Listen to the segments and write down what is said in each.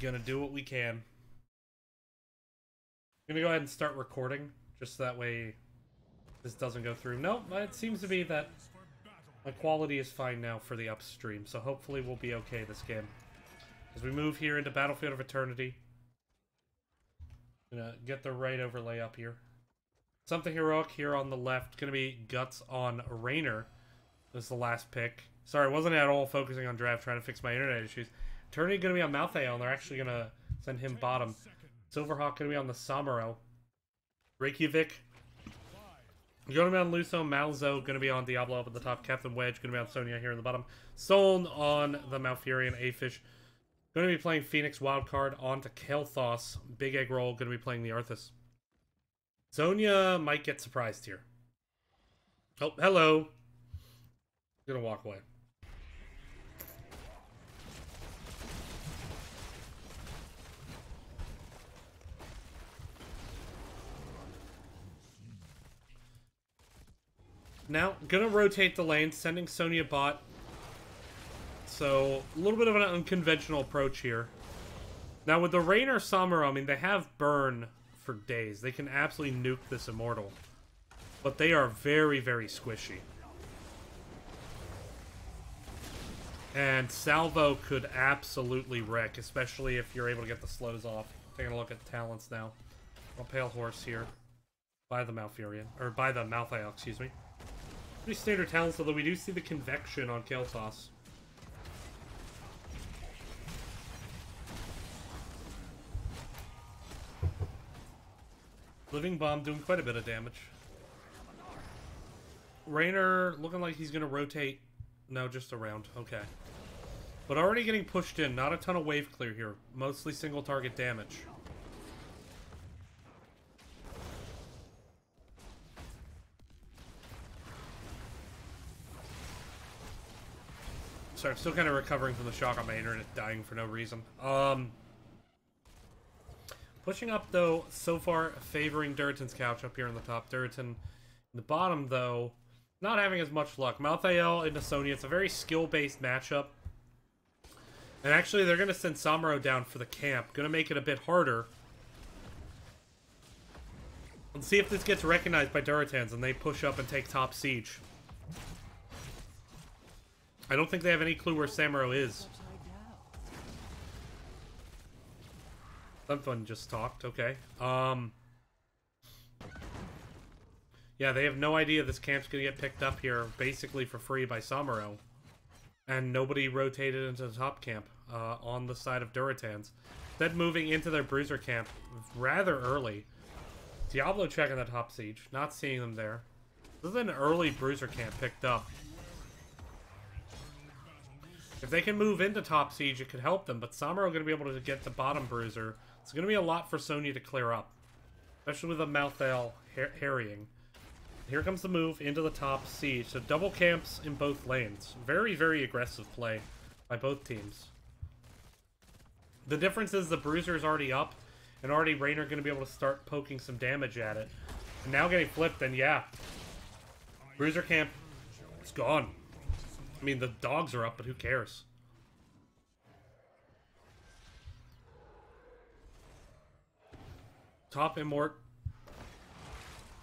Gonna do what we can. Gonna go ahead and start recording, just so that way this doesn't go through. Nope, it seems to be that my quality is fine now for the upstream, so hopefully we'll be okay this game. As we move here into Battlefield of Eternity. Gonna get the right overlay up here. Something heroic here on the left. Gonna be Guts on Raynor. This is the last pick. Sorry, I wasn't at all focusing on draft, trying to fix my internet issues. Eternity gonna be on Malthael, and they're actually gonna send him bottom. Silverhawk gonna be on the Samuro. Reykjavik gonna be on Luso. Malzo gonna be on Diablo up at the top. Captain Wedge gonna be on Sonya here in the bottom. Soln on the Malfurion. Aphish gonna be playing Phoenix Wildcard on to Kael'thas. Big Egg Roll gonna be playing the Arthas. Sonya might get surprised here. Oh, hello. Gonna walk away. Now, gonna rotate the lane, sending Sonya bot. So, a little bit of an unconventional approach here. Now, with the Raynor Samuro, I mean, they have burn for days. They can absolutely nuke this Immortal. But they are very, very squishy. And Salvo could absolutely wreck, especially if you're able to get the slows off. Taking a look at talents now. A Pale Horse here. By the Malfurion. Or by the Malthael, excuse me. Pretty standard talents, although we do see the Convection on Kael'thas. Living Bomb doing quite a bit of damage. Raynor looking like he's going to rotate. No, just around. Okay. But already getting pushed in. Not a ton of wave clear here. Mostly single target damage. Sorry, I'm still kind of recovering from the shock on my internet dying for no reason. Pushing up, though, so far favoring Durotan's couch up here on the top. Durotan in the bottom, though, not having as much luck. Malthael into Sonya. It's a very skill-based matchup. And actually, they're going to send Samuro down for the camp. Going to make it a bit harder. Let's see if this gets recognized by Durotans and they push up and take top siege. I don't think they have any clue where Samuro is. Someone just talked, okay. Yeah, they have no idea this camp's gonna get picked up here, basically for free by Samuro. And nobody rotated into the top camp, on the side of Durotans. Instead moving into their bruiser camp rather early. Diablo checking the top siege, not seeing them there. This is an early bruiser camp picked up. If they can move into top siege, it could help them, but Samuro going to be able to get the bottom bruiser. It's going to be a lot for Sonya to clear up, especially with the Malthael harrying. Here comes the move into the top siege. So double camps in both lanes. Very, very aggressive play by both teams. The difference is the bruiser is already up, and already Raynor going to be able to start poking some damage at it. And now getting flipped, and yeah, bruiser camp, it's gone. I mean, the dogs are up, but who cares? Top Immort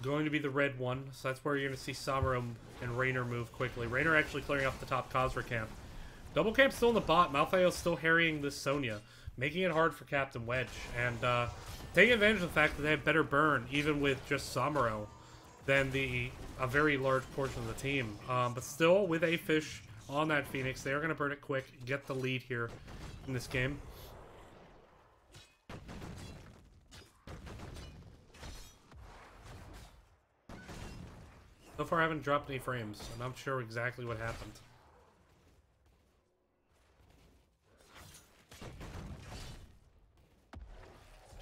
going to be the red one, so that's where you're going to see Samuro and Raynor move quickly. Raynor actually clearing up the top Khazra camp. Double camp still in the bot. Malthael still harrying this Sonya, making it hard for Captain Wedge, and taking advantage of the fact that they have better burn, even with just Samuro, than a very large portion of the team. But still, with Aphish on that Phoenix, they are going to burn it quick, get the lead here in this game. So far, I haven't dropped any frames. I'm not sure exactly what happened.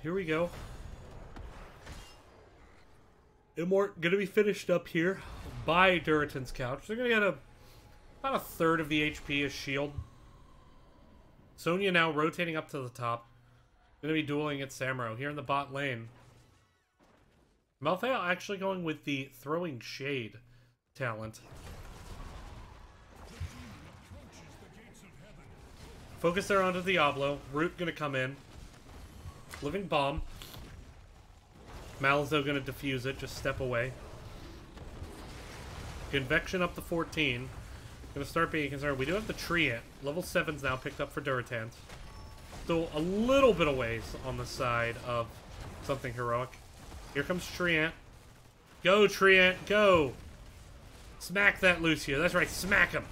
Here we go. Immort going to be finished up here by Durotan's couch. They're going to get about a third of the HP as shield. Sonya now rotating up to the top. Going to be dueling at Samuro here in the bot lane. Malthael actually going with the Throwing Shade talent. Focus there onto Diablo. Root gonna come in. Living Bomb. Malzo gonna defuse it. Just step away. Convection up to 14. Gonna start being concerned. We do have the Treant. Level 7's now picked up for Durotans. Still a little bit of ways on the side of something heroic. Here comes Treant. Go, Treant, go! Smack that Lucio. That's right, smack him!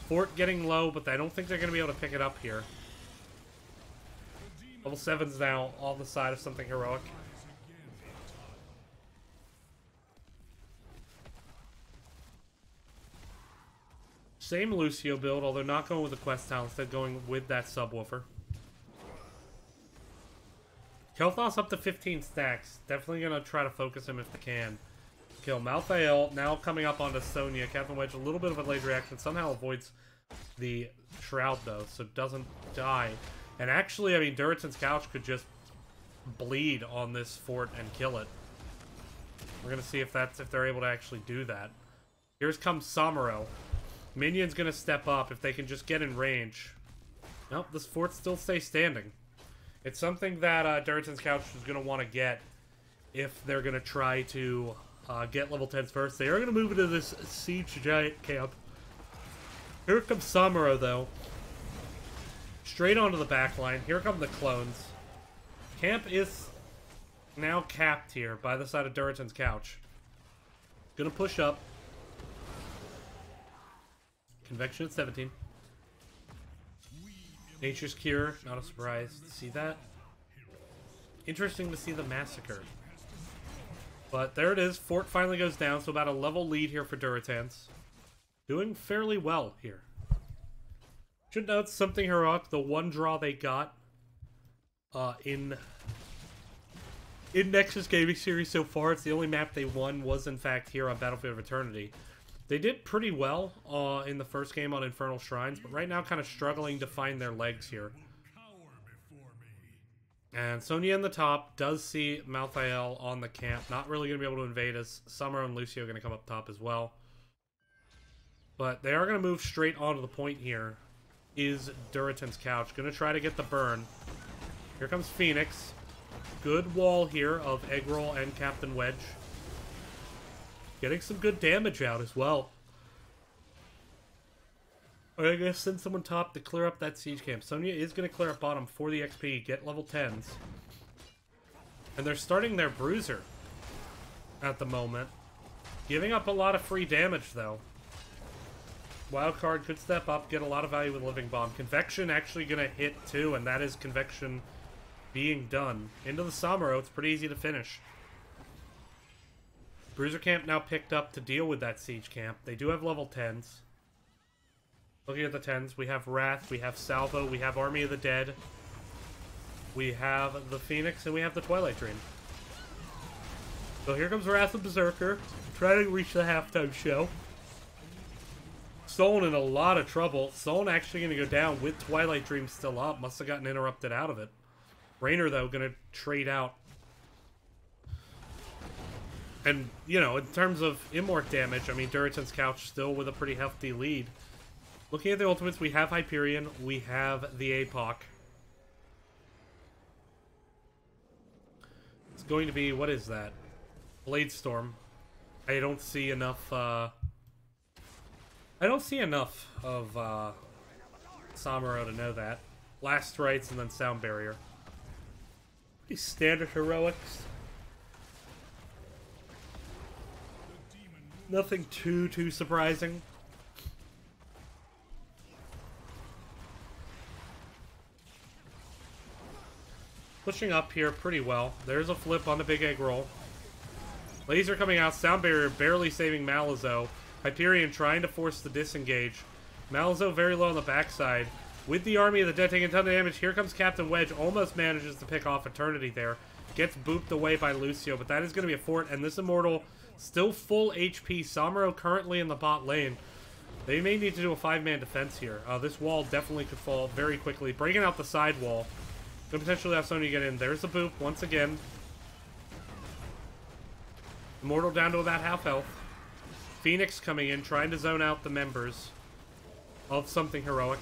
Fort getting low, but I don't think they're going to be able to pick it up here. Level 7's now on the side of something heroic. Same Lucio build, although not going with the quest talent, instead going with that subwoofer. Kel'Thas up to 15 stacks. Definitely going to try to focus him if they can. Kill Malthael, now coming up onto Sonya. Captain Wedge, a little bit of a late reaction. Somehow avoids the Shroud, though, so doesn't die. And actually, I mean, Durotan's Couch could just bleed on this fort and kill it. We're going to see if they're able to actually do that. Here's comes Samuro. Minion's going to step up if they can just get in range. Nope, this fort still stays standing. It's something that Durotan's Couch is going to want to get if they're going to try to get level 10s first. They are going to move into this Siege Giant camp. Here comes Samuro, though. Straight onto the back line. Here come the clones. Camp is now capped here by the side of Durotan's Couch. Gonna push up. Convection at 17. Nature's Cure, not a surprise to see that. Interesting to see the Massacre. But there it is. Fort finally goes down, so about a level lead here for Durotans. Doing fairly well here. Should note something heroic. The one draw they got in Nexus Gaming Series so far, it's the only map they won, was in fact here on Battlefield of Eternity. They did pretty well in the first game on Infernal Shrines, but right now kind of struggling to find their legs here. And Sonya in the top does see Malthael on the camp. Not really going to be able to invade us. Samuro and Lucio are going to come up top as well. But they are going to move straight onto the point here. Is Durotan's Couch. Going to try to get the burn. Here comes Phoenix. Good wall here of Eggroll and Captain Wedge. Getting some good damage out as well. I'm going to send someone top to clear up that siege camp. Sonya is going to clear up bottom for the XP, get level 10s. And they're starting their Bruiser at the moment. Giving up a lot of free damage, though. Wildcard could step up, get a lot of value with Living Bomb. Convection actually going to hit, too, and that is Convection being done. Into the Samuro, it's pretty easy to finish. Bruiser camp now picked up to deal with that siege camp. They do have level 10s. Looking at the 10s, we have Wrath, we have Salvo, we have Army of the Dead, we have the Phoenix, and we have the Twilight Dream. So here comes Wrath of Berserker, trying to reach the halftime show. Solon in a lot of trouble. Solon actually going to go down with Twilight Dream still up. Must have gotten interrupted out of it. Raynor, though, going to trade out. And, you know, in terms of Immort damage, I mean, Durotan's Couch still with a pretty hefty lead. Looking at the ultimates, we have Hyperion, we have the APOC. It's going to be, what is that? Bladestorm. I don't see enough, of Samuro to know that. Last Rites and then Sound Barrier. Pretty standard heroics. Nothing too surprising. Pushing up here pretty well. There's a flip on the big egg roll. Laser coming out. Sound Barrier barely saving Malzo. Hyperion trying to force the disengage. Malzo very low on the backside. With the Army of the Dead taking a ton of damage. Here comes Captain Wedge. Almost manages to pick off Eternity there. Gets booped away by Lucio. But that is going to be a fort. And this Immortal still full HP. Samuro currently in the bot lane. They may need to do a 5-man defense here. This wall definitely could fall very quickly. Breaking out the side wall. Could potentially have Sonya get in. There's the boop once again. Immortal down to about half health. Phoenix coming in, trying to zone out the members. of something heroic.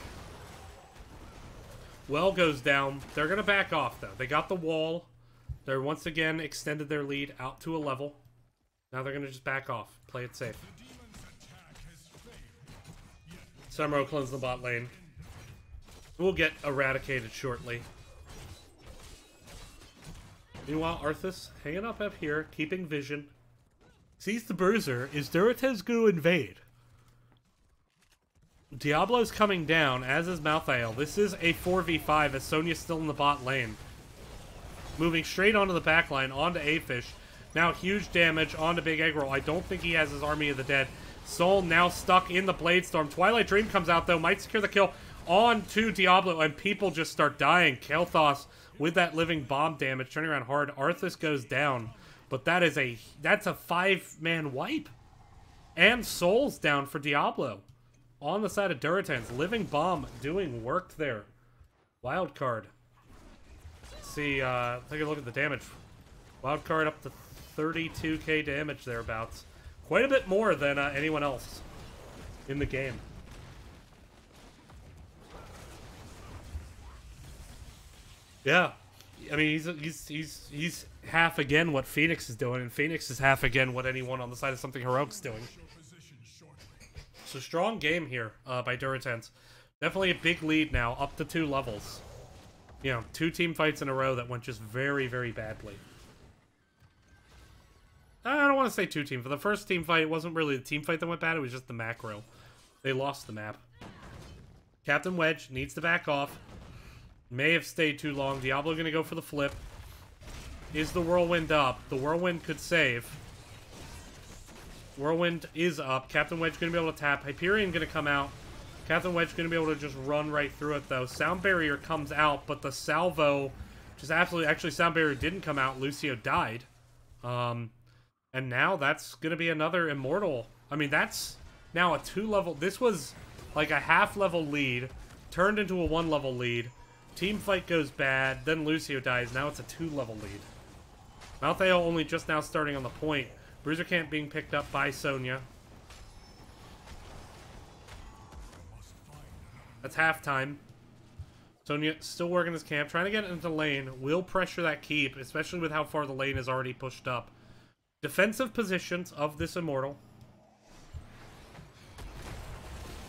Well goes down. They're going to back off, though. They got the wall. They're once again extended their lead out to a level. Now they're going to just back off. Play it safe. Samuro cleanses the bot lane. We'll get eradicated shortly. Meanwhile, Arthas hanging up here, keeping vision. Sees the Bruiser. Is Durotan going to invade? Diablo's coming down, as is Malthael. This is a 4v5 as Sonya's still in the bot lane. Moving straight onto the back line, onto Afish. Now huge damage onto Big Egg Roll. I don't think he has his Army of the Dead. Soul now stuck in the Blade Storm. Twilight Dream comes out though, might secure the kill on to Diablo, and people just start dying. Kael'thas with that living bomb damage, turning around hard. Arthas goes down, but that's a 5-man wipe. And Soul's down for Diablo. On the side of Durotan's living bomb doing work there. Wild card. Let's see, take a look at the damage. Wild card up to 32k damage thereabouts. Quite a bit more than anyone else in the game. Yeah, I mean he's half again what Phoenix is doing, and Phoenix is half again what anyone on the side of something heroic's doing. So strong game here by Durotan. Definitely a big lead now, up to 2 levels. You know, 2 team fights in a row that went just very, very badly. I don't want to say 2 team. For the first team fight, it wasn't really the team fight that went bad, it was just the macro. They lost the map. Captain Wedge needs to back off. May have stayed too long. Diablo going to go for the flip. Is the Whirlwind up? The Whirlwind could save. Whirlwind is up. Captain Wedge going to be able to tap. Hyperion going to come out. Captain Wedge going to be able to just run right through it, though. Sound Barrier comes out, but the salvo just absolutely... Actually, Sound Barrier didn't come out. Lucio died. And now that's going to be another Immortal. I mean, that's now a 2-level... This was like a half-level lead, turned into a 1-level lead. Team fight goes bad, then Lucio dies. Now it's a 2-level lead. Malthael only just now starting on the point. Bruiser Camp being picked up by Sonya. That's halftime. Sonya still working his camp, trying to get into lane. Will pressure that keep, especially with how far the lane is already pushed up. Defensive positions of this Immortal.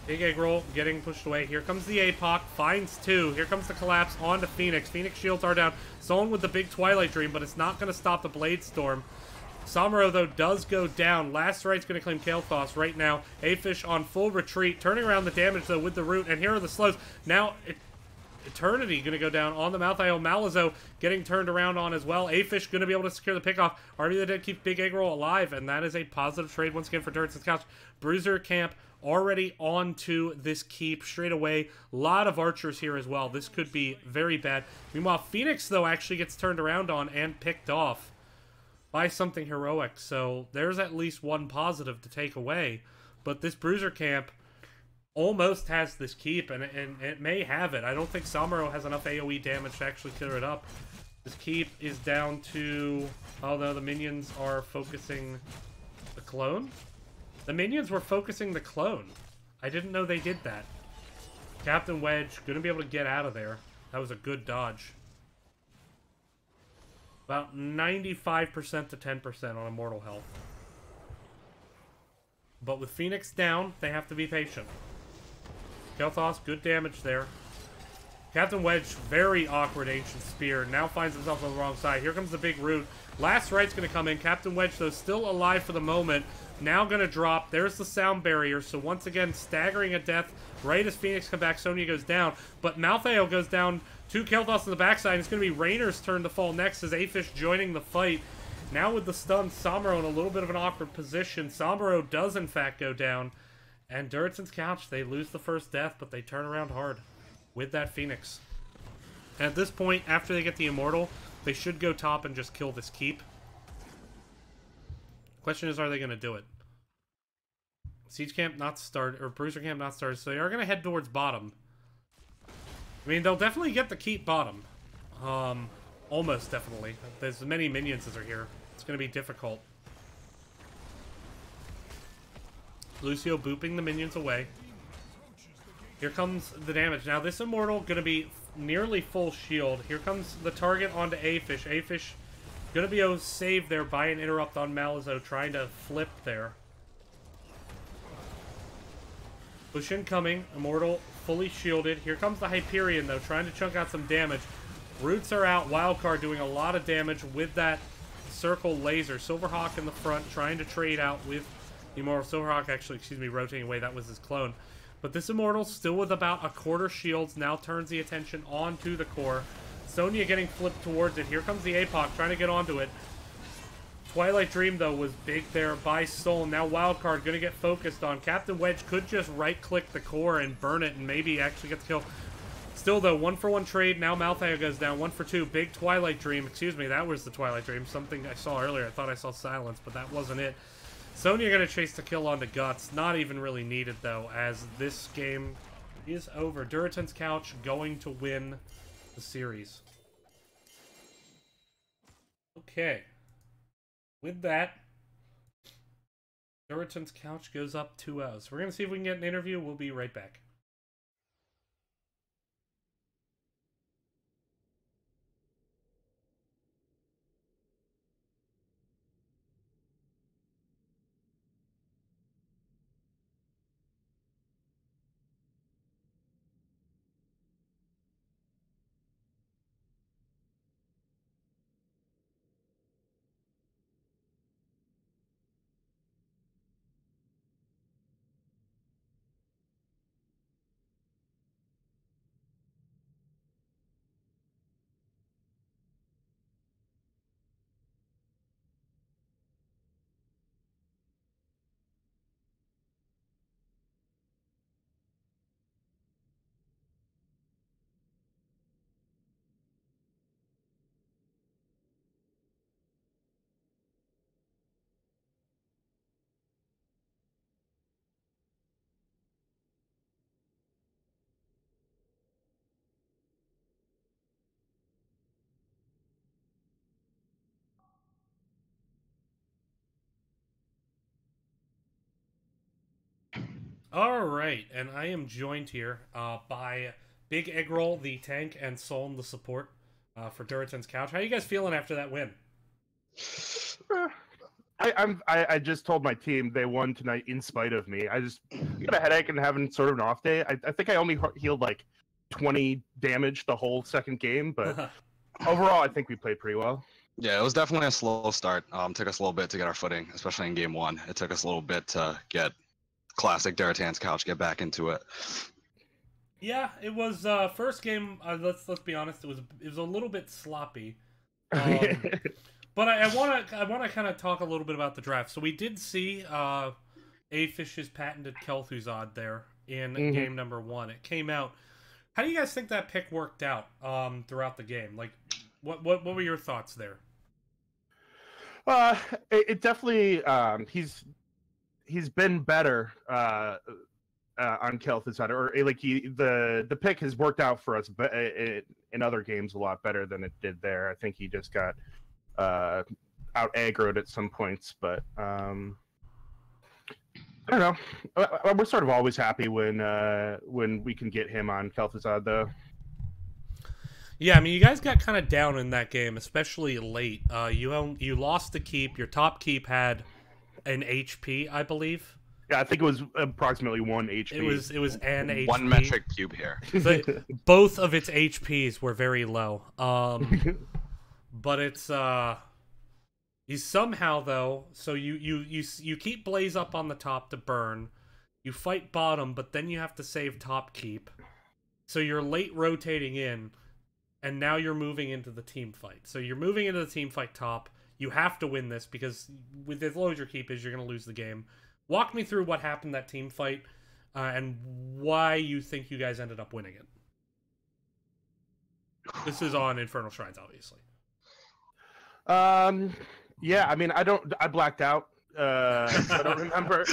Big Egg Roll getting pushed away. Here comes the APOC. Finds 2. Here comes the collapse onto Phoenix. Phoenix shields are down. Someone with the big Twilight Dream, but it's not going to stop the Blade Storm. Samuro, though, does go down. Last Right's going to claim Kael'thas right now. Afish on full retreat. Turning around the damage, though, with the root. And here are the slows. Now, Eternity going to go down on the Malthael. Malazzo getting turned around on as well. Afish going to be able to secure the pickoff. Army of the Dead keeps Big Egg Roll alive, and that is a positive trade once again for Durotan's Couch. Bruiser Camp already onto this keep straight away. A lot of archers here as well. This could be very bad. Meanwhile, Phoenix, though, actually gets turned around on and picked off by something heroic. So there's at least one positive to take away. But this Bruiser Camp almost has this keep, and it may have it. I don't think Samuro has enough AoE damage to actually clear it up. This keep is down to... Oh, no, the minions are focusing the clone? The minions were focusing the clone. I didn't know they did that. Captain Wedge, going to be able to get out of there. That was a good dodge. About 95% to 10% on Immortal health. But with Phoenix down, they have to be patient. Kael'thas, good damage there. Captain Wedge, very awkward Ancient Spear. Now finds himself on the wrong side. Here comes the big root. Last Right's going to come in. Captain Wedge, though, still alive for the moment. Now going to drop. There's the Sound Barrier. So once again, staggering at death. Right as Phoenix comes back, Sonya goes down. But Malthael goes down to Kael'thas on the backside. It's going to be Rainer's turn to fall next as Afish joining the fight. Now with the stun, Samuro in a little bit of an awkward position. Samuro does, in fact, go down. And Durotan's Couch, they lose the first death, but they turn around hard with that Phoenix. And at this point, after they get the Immortal, they should go top and just kill this keep. Question is, are they going to do it? Siege Camp not started, or Bruiser Camp not started, so they are going to head towards bottom. I mean, they'll definitely get the keep bottom. Almost definitely. There's as many minions as are here. It's going to be difficult. Lucio booping the minions away. Here comes the damage. Now this Immortal going to be nearly full shield. Here comes the target onto A-Fish. A-Fish going to be saved there by an interrupt on Malazzo, trying to flip there. Push incoming. Immortal fully shielded. Here comes the Hyperion, though, trying to chunk out some damage. Roots are out. Wildcard doing a lot of damage with that circle laser. Silverhawk in the front, trying to trade out with the Immortal. Silverhawk, actually, excuse me, rotating away. That was his clone. But this Immortal, still with about a quarter shields, now turns the attention onto the core. Sonya getting flipped towards it. Here comes the APOC, trying to get onto it. Twilight Dream, though, was big there by Soul. Now Wildcard going to get focused on. Captain Wedge could just right-click the core and burn it and maybe actually get the kill. Still, though, 1-for-1 trade. Now Malphite goes down. 1-for-2. Big Twilight Dream. Excuse me, that was the Twilight Dream. Something I saw earlier. I thought I saw Silence, but that wasn't it. Sonya going to chase the kill onto Guts. Not even really needed, though, as this game is over. Durotan's Couch going to win the series. Okay. With that, Durotan's Couch goes up 2-0. So we're going to see if we can get an interview. We'll be right back. All right, and I am joined here by Big Eggroll, the tank, and Soln, the support for Durotan's Couch. How are you guys feeling after that win? I just told my team they won tonight in spite of me. I just got a headache and having sort of an off day. I think I only healed like 20 damage the whole second game, but overall I think we played pretty well. Yeah, it was definitely a slow start. Took us a little bit to get our footing, especially in game one. It took us a little bit to get classic Durotan's Couch, get back into it. Yeah, it was first game. Let's be honest. It was a little bit sloppy. But I want to kind of talk a little bit about the draft. So we did see A-Fish's patented Kel'Thuzad there in game number 1. It came out. How do you guys think that pick worked out throughout the game? Like, what were your thoughts there? It definitely he's been better on Kel'Thuzad, or like the pick has worked out for us in other games a lot better than it did there. I think he just got out aggroed at some points, but I don't know. We're sort of always happy when we can get him on Kel'Thuzad, though. Yeah, I mean, you guys got kind of down in that game, especially late. You lost the keep. Your top keep had an HP, I believe. Yeah, I think it was approximately 1 HP. It was an HP. 1 metric cube here. Both of its HPs were very low. But it's you somehow though. So you keep Blaze up on the top to burn. You fight bottom, but then you have to save top keep. So you're late rotating in, and now you're moving into the team fight. So you're moving into the team fight top. You have to win this because with as low as your keep is, you're going to lose the game. Walk me through what happened that team fight and why you think you guys ended up winning it. This is on Infernal Shrines, obviously. Yeah, I mean, I blacked out. I don't remember.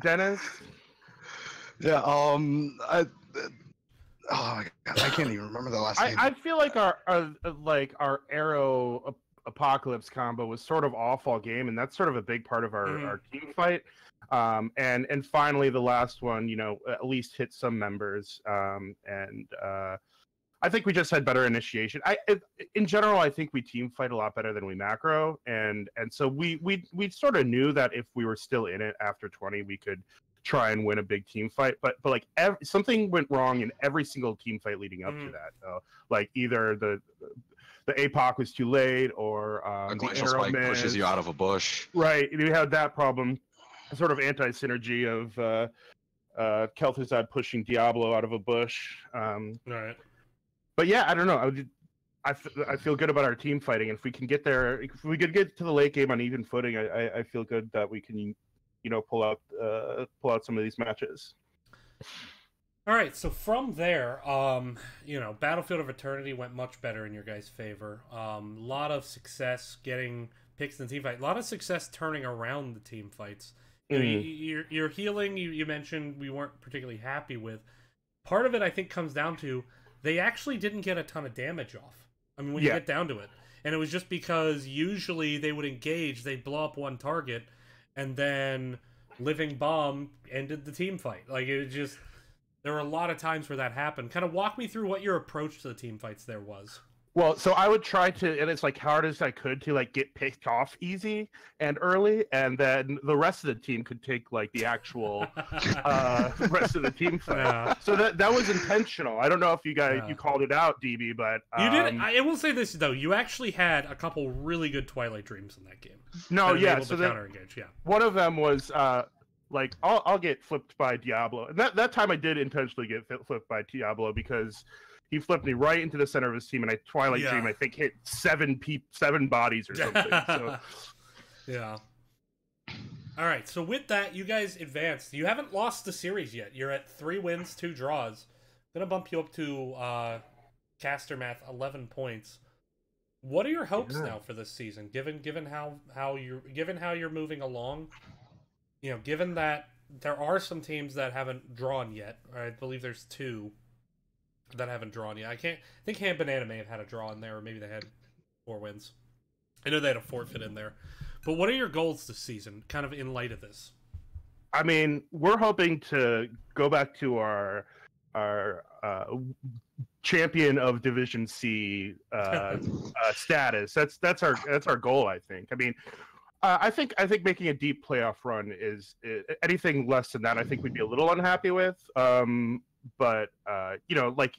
Dennis? Yeah, oh my God, I can't even remember the last name. I feel like our arrow Apocalypse combo was sort of off all game, and that's sort of a big part of our team fight. And finally, the last one, at least hit some members. I think we just had better initiation. In general, I think we team fight a lot better than we macro, and so we sort of knew that if we were still in it after 20, we could try and win a big team fight. But like something went wrong in every single team fight leading up to that. Like either the APOC was too late, or A the glacial spike Arrow pushes you out of a bush. Right, we had that problem. Sort of anti-synergy of Kel'Thuzad pushing Diablo out of a bush. Right. But yeah, I don't know. I feel good about our team fighting. If we can get there, if we could get to the late game on even footing, I feel good that we can, pull out some of these matches. All right, so from there, Battlefield of Eternity went much better in your guys' favor. A lot of success getting picks in the team fight. A lot of success turning around the team fights. Your healing, you mentioned we weren't particularly happy with. Part of it, I think, comes down to they actually didn't get a ton of damage off. I mean, when you get down to it. And it was just because usually they would engage, they'd blow up one target, and then Living Bomb ended the team fight. Like, it just... There were a lot of times where that happened. Kind of walk me through what your approach to the team fights there was. Well, so I would try to, and it's like hard as I could to like get picked off easy and early, and then the rest of the team could take like the actual rest of the team fight. Yeah. So that was intentional. I don't know if you guys you called it out, DB, but you did. I will say this though: you actually had a couple really good Twilight Dreams in that game. No, yeah. So counter engage. Yeah. One of them was like I'll get flipped by Diablo, and that time I did intentionally get flipped by Diablo because he flipped me right into the center of his team, and Twilight Dream I think hit seven bodies or something. So. Yeah. All right. So with that, you guys advanced. You haven't lost the series yet. You're at 3 wins, 2 draws. Gonna bump you up to caster math 11 points. What are your hopes now for this season? Given how you're moving along. Given that there are some teams that haven't drawn yet, I believe there's 2 that haven't drawn yet. I think Ham Banana may have had a draw in there, or maybe they had 4 wins. I know they had a forfeit in there. But what are your goals this season, kind of in light of this? I mean, we're hoping to go back to our champion of Division C status. That's our goal, I think. I mean, I think making a deep playoff run is anything less than that. I think we'd be a little unhappy with. But like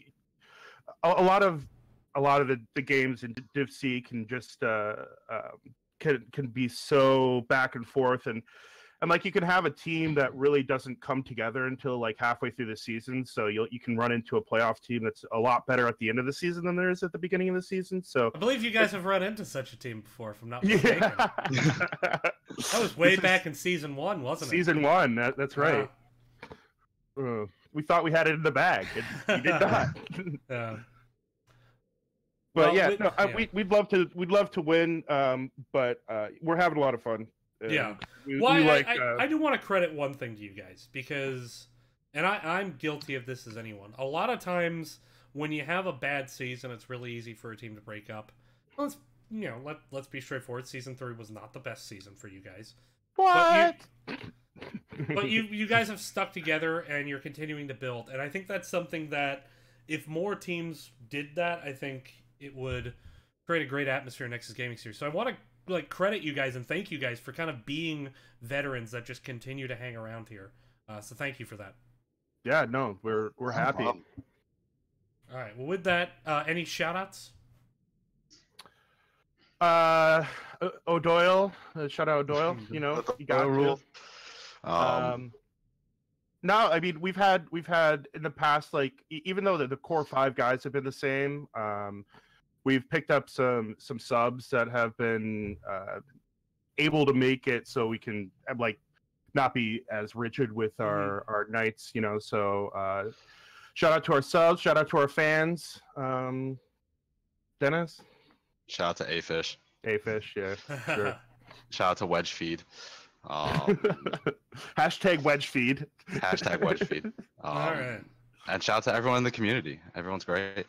a lot of the games in Div C can just can be so back and forth, and like you can have a team that really doesn't come together until like halfway through the season. So you can run into a playoff team that's a lot better at the end of the season than there is at the beginning of the season. So I believe you guys have run into such a team before, if I'm not mistaken. Yeah. That was way back in season 1, wasn't it? Season 1, that's right. We thought we had it in the bag. We did not. Yeah. But we'd love to win. But we're having a lot of fun. Yeah. I do want to credit one thing to you guys because, and I'm guilty of this as anyone. A lot of times when you have a bad season, it's really easy for a team to break up. Let's be straightforward. Season 3 was not the best season for you guys. What? But you guys have stuck together and you're continuing to build, and I think that's something that if more teams did that, I think it would create a great atmosphere in Nexus Gaming Series. So I want to credit you guys and thank you guys for kind of being veterans that just continue to hang around here. So thank you for that. Yeah, no, we're happy. All right. Well, with that, any shout outs? O'Doyle, shout out O'Doyle. You got rule. No, I mean we've had in the past, like even though the core 5 guys have been the same, we've picked up some subs that have been able to make it, so we can like not be as rigid with our nights, So shout out to our subs, shout out to our fans. Dennis, shout out to A-Fish. A-Fish, yeah, sure. Shout out to Wedge Feed. Hashtag Wedge Feed. Hashtag Wedge Feed. All right. And shout out to everyone in the community. Everyone's great.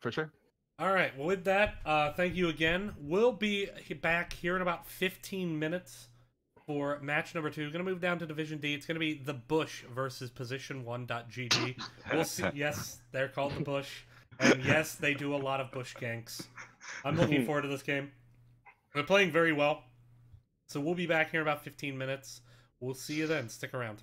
For sure. All right. Well, with that, thank you again. We'll be back here in about 15 minutes for match number 2. Going to move down to Division D. It's going to be the Bush versus Position1.gg. We'll see. Yes, they're called the Bush, and yes, they do a lot of Bush ganks. I'm looking forward to this game. They're playing very well, so we'll be back here in about 15 minutes. We'll see you then. Stick around.